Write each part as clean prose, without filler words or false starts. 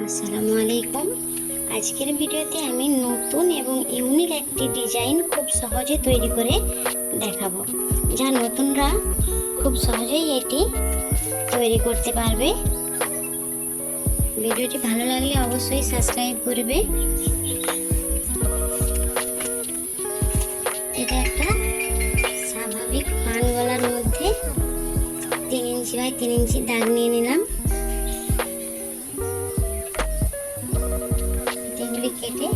আসসালামু আলাইকুম। আজকের ভিডিওতে আমি নতুন এবং ইউনিক একটি ডিজাইন খুব সহজে তৈরি করে দেখাবো, যা নতুনরা খুব সহজেই এটি তৈরি করতে পারবে। ভিডিওটি ভালো লাগলে অবশ্যই সাবস্ক্রাইব করবে। এটা একটা স্বাভাবিক পান গলার মধ্যে 3 ইঞ্চি বাই 3 ইঞ্চি দাগ নিয়ে নিলাম। এগুলি কেটে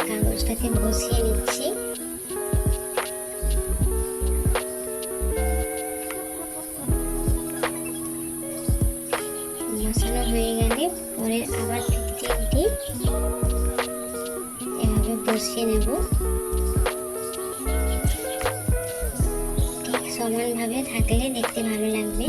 কাগজটাকে বসিয়ে নিচ্ছি। বসানো হয়ে গেলে পরে আবার ফিতে এভাবে বসিয়ে নেব। ঠিক সমানভাবে থাকলে দেখতে ভালো লাগবে।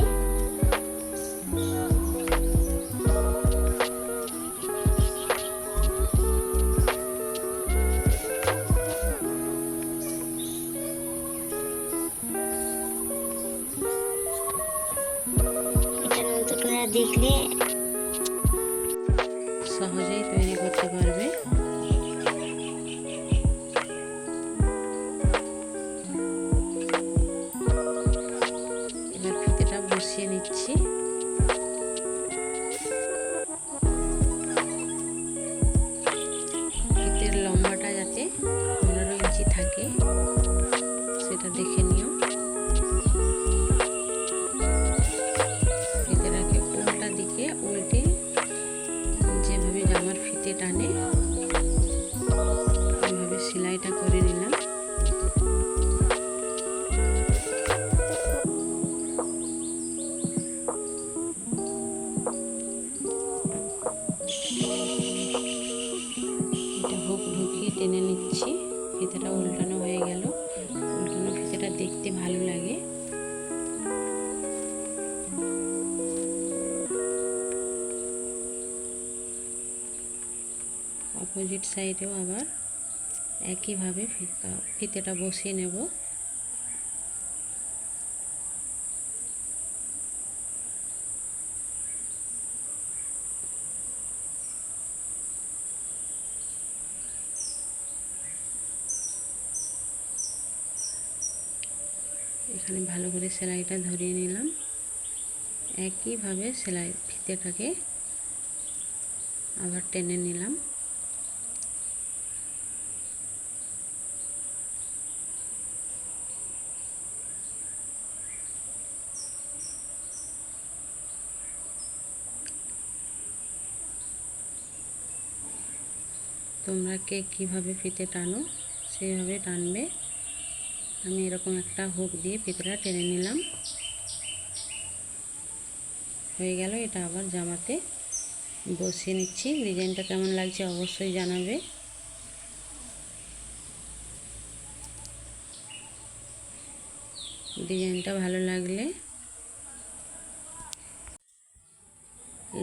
এটা নতুনরা দেখলে সহজেই তৈরি করতে পারবে। এবার ফিতেটা বসিয়ে নিচ্ছি। ফিতের লম্বাটা যাতে 15 ইঞ্চি থাকে সেটা দেখে নিও। ফিতেটাকে উল্টা দিকে উল্টে যেভাবে জামার ফিতে টানে ওইভাবে সেলাইটা করে নিলাম। এটা হুক ঢুকিয়ে টেনে নিচ্ছি। ফিতেটা উল্টানো হয়ে গেল। উল্টানো ফিতেটা দেখতে ভালো লাগে। অপোজিট সাইডেও আবার একইভাবে ফিতেটা বসিয়ে নেব। এখানে ভালো করে সেলাইটা ধরিয়ে নিলাম। একইভাবে সেলাই ফিতেটাকে আবার টেনে নিলাম। তোমরা কে কীভাবে ফিতে টানো সেইভাবে টানবে। আমি এরকম একটা হুক দিয়ে ফিতেটা টেনে নিলাম। হয়ে গেল। এটা আবার জামাতে বসিয়ে নিচ্ছি। ডিজাইনটা কেমন লাগছে অবশ্যই জানাবে। ডিজাইনটা ভালো লাগলে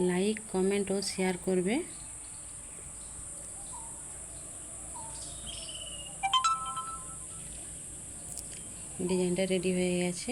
লাইক, কমেন্ট ও শেয়ার করবে। ডিজাইনটা রেডি হয়ে গেছে।